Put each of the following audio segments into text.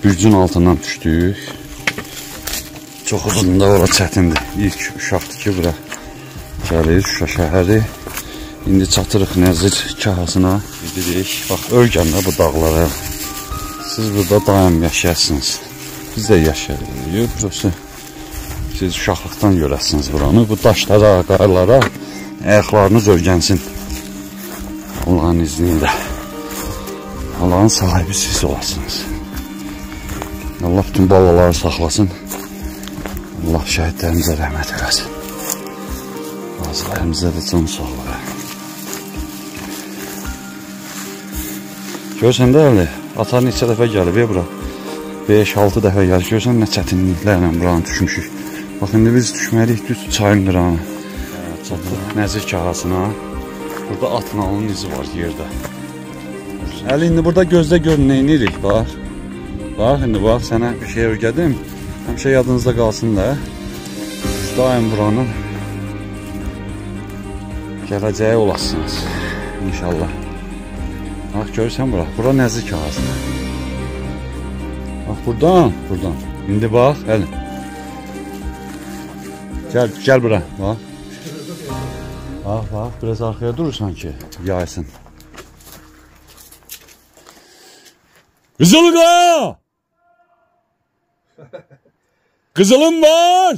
bürcün altından düşdük. Çox uzun da ora çətindir. İlk uşaqdır ki, bura gəlir Şuşa şəhəri. İndi çatırıq Nəzir kahasına. Gidirik. Bax, ölgəndə bu dağlara. Siz burada daim yaşayasınız. Biz də yaşayırıq. Burası siz uşaqlıqdan görəsiniz buranı. Bu daşlara, qarlara ayaqlarınız ölgənsin. Allah'ın izniyle. Allah'ın sahibi siz olasınız. Allah bütün balaları saxlasın. Allah şəhidlərimizə rəhmət eləsin. Qazilərimizə də can sağlığı. Görsən də əli, ata neçə dəfə gəlib bura. 5-6 dəfə gəlib. Görsən nə çətinliklərlə buranı düşmüşük. Bax, indi biz düşməliyik düz çayın qırağına. Çatdıq Nəzir kahasına. Burada at nalının izi var yerdə. Əli, indi burada gözdə gör nə edirik, bax. Bax, indi bax, sənə bir şey öyrədim. Həmişə yadınızda qalsın da. Daim buranın gələcəyi olasınız. İnşallah. Bax, görürsən bura. Bura Nəzir kahasına. Bax, buradan. İndi bax, Əli. Gəl bura, bax. Bax, biraz arxaya durursan ki, yaysın. Qızılqa! Qızılım var!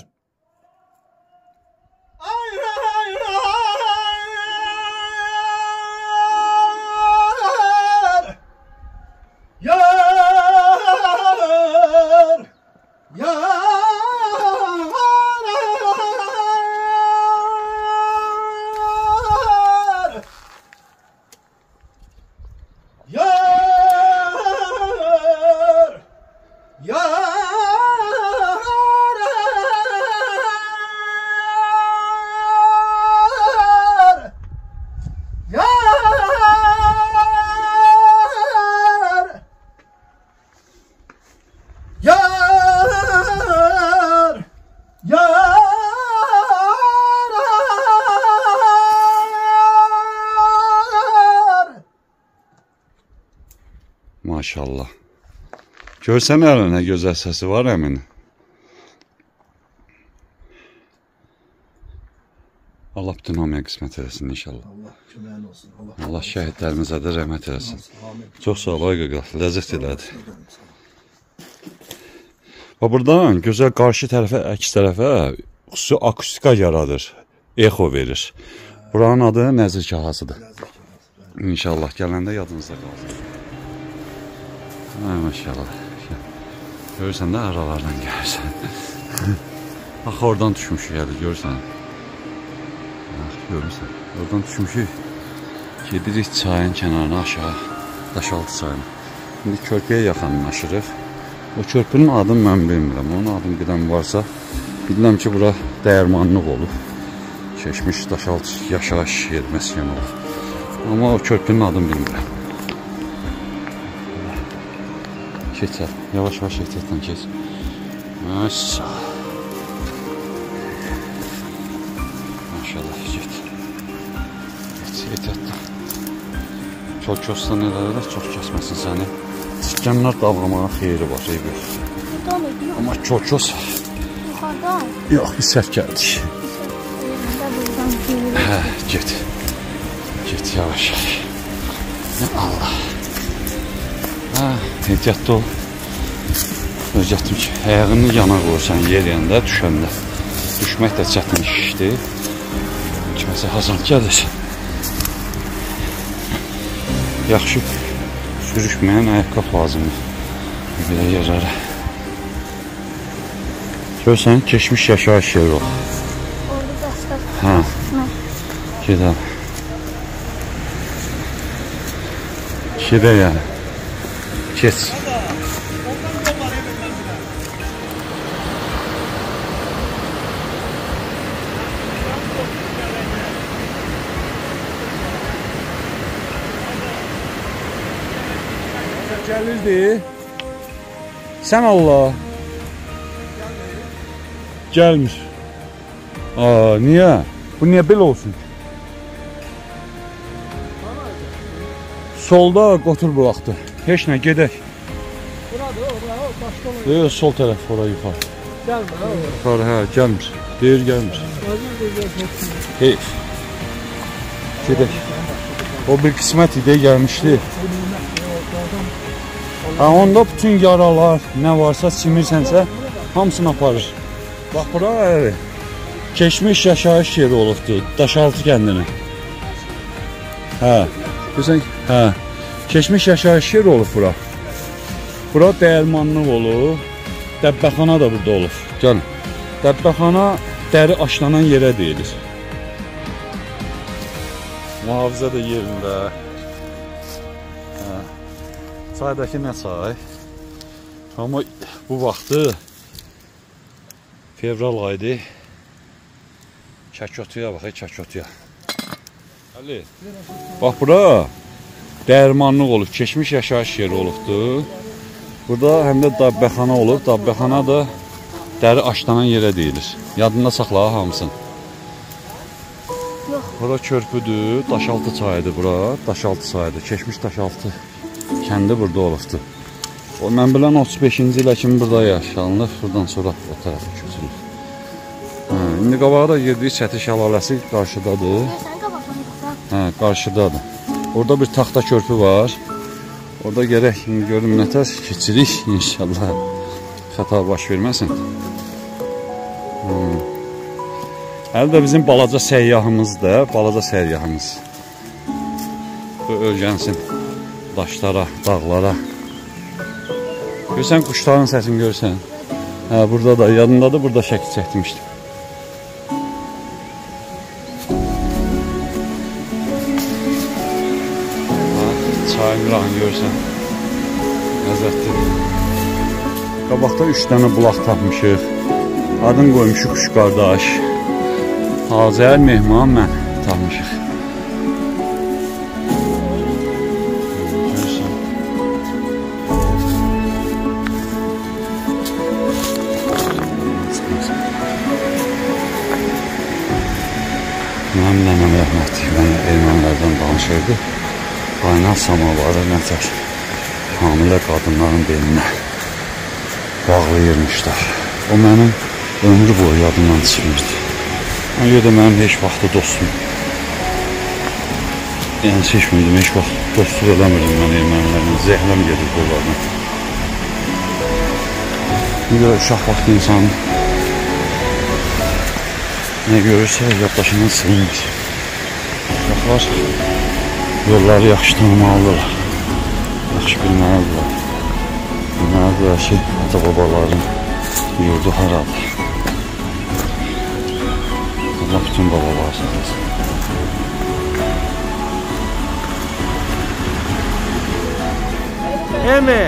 Maşallah. Görsən ələ nə gözəl səsi var əmin. Allah bütün hamıya qismət eləsin inşallah. Allah köməyin olsun. Allah şəhidlərimizə də rəhmət eləsin. Çox sağ ol, ay qaqaq. Ləzzət elədi. Və buradan gözəl qarşı tərəfə, əks tərəfə xüsusi akustika yaradır. Exo verir. Buranın adı Nəzir kahasıdır. İnşallah gələndə yadınızda qalsın. Maşallah. Görürsən də aralardan gəlirsən. Bax, oradan düşmüşük gəlir, görürsən. Görürsən, oradan düşmüşük. Gedirik çayın kənarına aşağı, Daşaltı çayına. İndi körpəyə yaxınlaşırıq. O körpünün adını mən bilmirəm. Onun adını bilən varsa, bilirəm ki, bura dəyirmanlıq olub. Keçmiş Daşaltı yaşayış yer məskən olub. Amma o körpünün adını bilmirəm. Keçər, yavaş-yavaş ehtiyatla keç. Maşallah. Maşallah, get. Ehtiyatla. Çok köstan elələr, çox kəsməsin səni. Çikkənlər davlamağa xeyri var, eybi yox. Amma çok kös. Yuxardan? Yox, biz səhv gəldik. Hə, get. Get, yavaş-yavaş. Allah. Hə, ehtiyatda ol. Özgətdim ki, ayağını yana qoyursan yer yəndə, düşəndə. Düşmək də çətin işdir. Kiməsə hazır gəlir. Yaxşı sürüşməyən ayaqqab lazımdır. Belə yararı. Görsən, keçmiş yaşayış yeri o. Orada başqa. Hə. Gedəm. Gedə yəni. Keç. Gəlirdi. Sən Allah. Gəlmir. Niyə? Bu niyə belə olsun ki? Solda qotur bulaqdır. Heç nə, gedək. Buradır, o başqa olur. Yox, sol tərəf, ora yuxarı. Gəlmir, ha, o. Yuxarı, hə, gəlmir. Deyir, gəlmir. Heyf. Gedək. O bir qismət idi, gəlmişdi. Ha, onda bütün yaralar, nə varsa simirsənsə, hamısını aparır. Bax, bura əri. Keçmiş yaşayış yeri olubdur, Daşaltı kəndini. Hə, görsən, hə. Keçmiş yaşayış yeri olub bura. Bura dəyirmanlıq olub, dəbbəxana da burada olub. Gəlin, dəbbəxana dəri aşlanan yerə deyilir. Mühafizə də yerində. Hə. Çaydakı nə çay? Amma bu vaxtı fevral aydı. Çəkotuya baxaq, çəkotuya. Əli, bax bura dəyirmanlıq olub, keçmiş yaşayış yeri olubdur. Burada həm də dabbəxana olub, dabbəxana da dəri aşlanan yerə deyilir. Yadında saxla hamısın. Bura körpüdür, Daşaltı çayıdır bura, Daşaltı çayıdır. Keçmiş Daşaltı kəndi burada olubdur. O, mən bilən 35-ci ilə kimi burada yaşanılır, buradan sonra o tərəfə köçülür. İndi qabağa da girdik, Çəti şəlaləsi qarşıdadır. Hə, qarşıdadır. Orada bir taxta körpü var. Orada gərək, indi görüm nətər keçirik inşallah. Xəta baş verməsin. Hələ də bizim balaca səyyahımızdır, balaca səyyahımız. Bu öyrənsin daşlara, dağlara. Görsən quşların səsini görsən. Hə, burada da, yadındadır, burada şəkil çəkmişdim. Çayın qırağını görsən. Ləzzətlidir. Qabaqda 3 dənə bulaq tapmışıq. Adını qoymuşuq Quş qardaş. Hazər, Mehman, mən tapmışıq. Mənim nənəm rəhmətlik, mən ermənilərdən danışırdı. Qaynar samavarı nətər hamilə qadınların belinə bağlayırmışlar. O mənim ömrü boyu yadımdan çıxmışdı. Ona görə də mənim heç vaxtı dostum. Yəni seçmirdim, heç vaxt dostluq eləmirdim mən ermənilərlə. Zəhləm gedirdi onlardan. Ona görə uşaq vaxtı insan nə görürsə yaddaşından silinir. Uşaqlar yolları yaxşı tanımalıdırlar, yaxşı bilməlidirlər. Bilməlidirlər ki, ata-babaların yurdu haradır. Allah bütün babaları saklasın. Emi,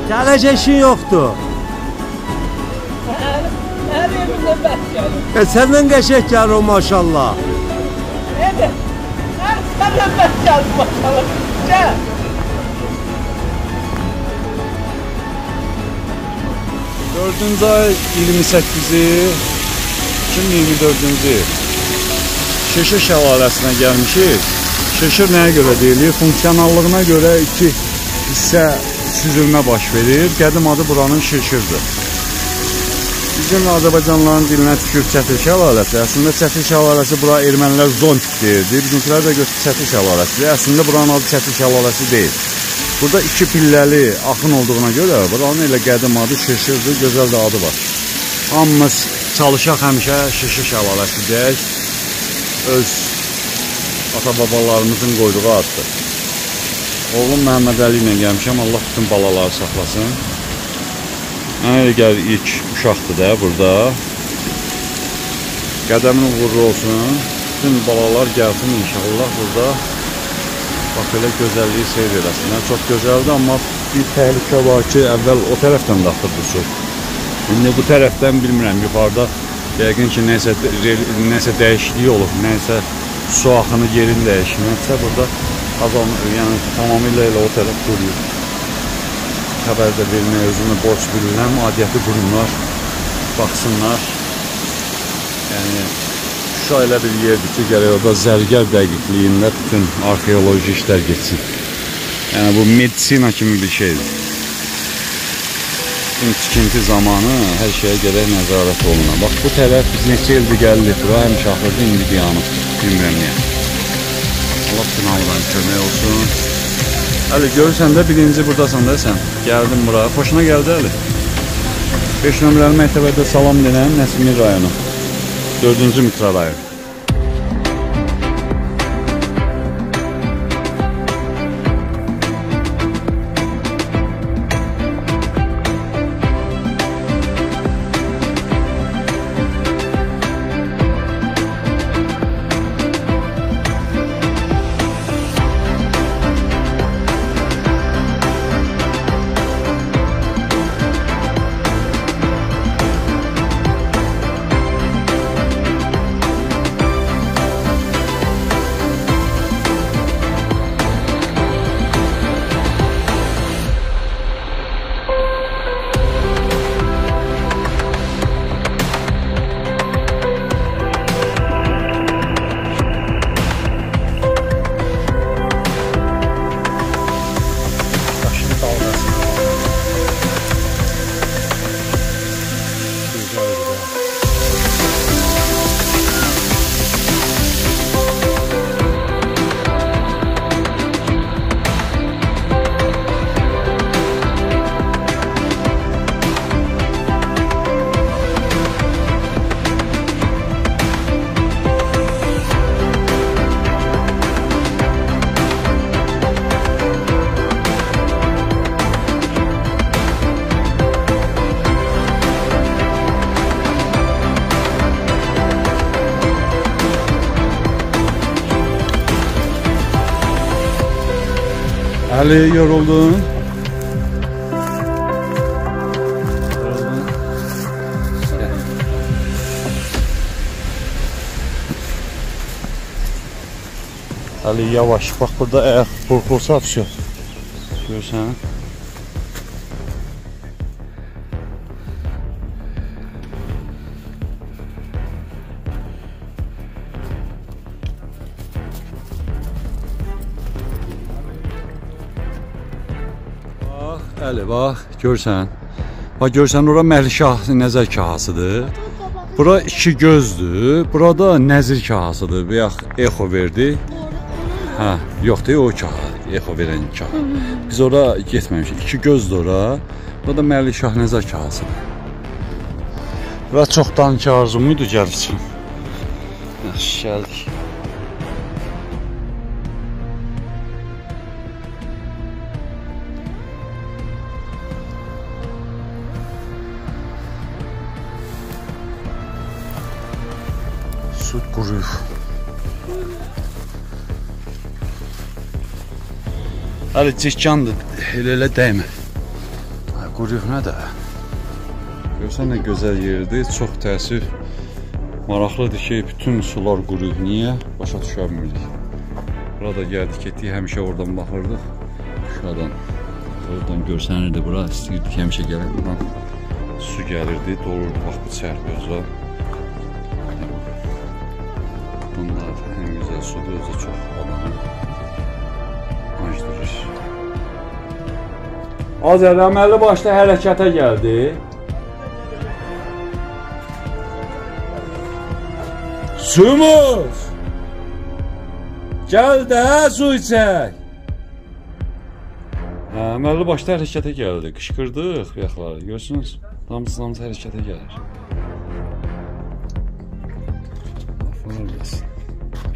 gələcək işin yoxdur. Her evimde ben geldim. Səndən qəşək gəlir o maşallah. Evet. Senden ben geldim bakalım. Gel. Dördüncü ay 28-i 2024-cü Şişir şəlaləsinə gəlmişik. Şişir nəyə görə deyilir? Funksionallığına görə iki hissə süzülmə baş verir. Qədim adı buranın Şişirdir. Bizim Azərbaycanlıların dilinə düşür Çəti şəlaləsi. Əslində Çəti şəlaləsi bura ermənilər Zontik deyirdi. Bizimkilər də götür Çəti şəlaləsidir. Əslində buranın adı Çəti şəlaləsi deyil. Burada iki pilləli axın olduğuna görə buranın elə qədim adı Şişirdir. Gözəl də adı var. Hamımız çalışaq həmişə Şişir şəlaləsi deyək. Öz ata-babalarımızın qoyduğu addır. Oğlum Məhəmməd Əli ilə gəlmişəm. Allah bütün balaları saxlasın. Mənə gəlir ilk uşaqdır da burada. Qədəmin uğurlu olsun. Bütün balalar gəlsin inşallah burada. Bax belə gözəlliyi seyr eləsinlər. Çox gözəldir, amma bir təhlükə var ki, əvvəl o tərəfdən də axırdı su. İndi bu tərəfdən bilmirəm, yuxarıda yəqin ki, nəsə dəyişikliyi olub, nəsə su axını yerin dəyişməksə burada azalmır, yəni tamamilə elə o tərəf quruyur. Xəbər də vermək özünü borc bilirəm, adiyyəti qurumlar baxsınlar. Yəni Şuşa elə bir yerdir ki, gərək orada zərgər dəqiqliyində bütün arxeoloji işlər geçsin. Yəni bu medisina kimi bir şeydir. bütün tikinti zamanı hər şeyə gərək nəzarət olunur. Bax, bu tərəf biz neçə ildir gəlirik bura, həmişə axırda indi dayanıbdır, bilmirəm niyə. Allah günahdan kömək olsun. Əli, görürsən də birinci buradasan da sən, gəldin bura, xoşuna gəldi Əli. 5 nömrəli məktəbədə salam denən Nəsimi rayonu, 4-cü mikrorayon. Ali, yoruldun? Ali, yavaş. Bak burada ayak burkulsa atışıyor. Görürsen. Əli, bax, görsən. Bax, görsən, ora Məlikşah nəzər kahasıdır. Bura iki gözdür. Burada nəzir kahasıdır. Bax, exo verdi. Hə, yox deyil, o kaha. Exo verən kaha. Biz ora getməmişik. İki gözdür ora. Burada Məlikşah nəzər kahasıdır. Və çoxdan ki arzumuydu gəlir üçün. Yaxşı, gəldik. Süt quruyur. Hələ çəkkandır, elə dəymə. Quruyur nə də? Görsən nə gözəl yerdir, çox təəssüf. Maraqlıdır ki, bütün sular quruyur. Niyə? Başa düşə bilmirdik. Burada gəldik, getdik, həmişə oradan baxırdıq. Şuradan, oradan görsənirdi bura, istəyirdik həmişə gələk. Buradan su gəlirdi, dolurdu, bax bu çərpözə. Bunlar ən gözəl sudur, özü çox adamı acdırır. Azər, əməlli başda hərəkətə gəldi. Suyumuz! Gəl də, su içək! Əməlli başda hərəkətə gəldi. Qışqırdıq yaxları, görürsünüz? Damız hərəkətə gəlir. Aferin.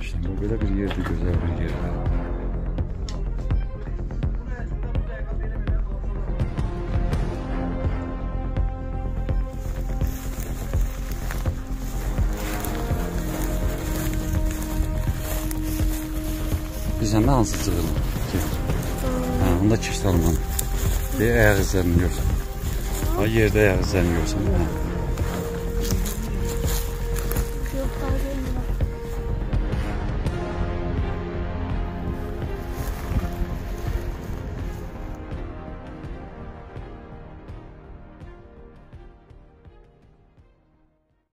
İşte bu belə bir yerdir, gözəl bir yerdir. Bizdən də hansı cığırlı? Onda keçdi almanı. Ayaq izlərini görsən. Yerdə ayaq izlərini görsən.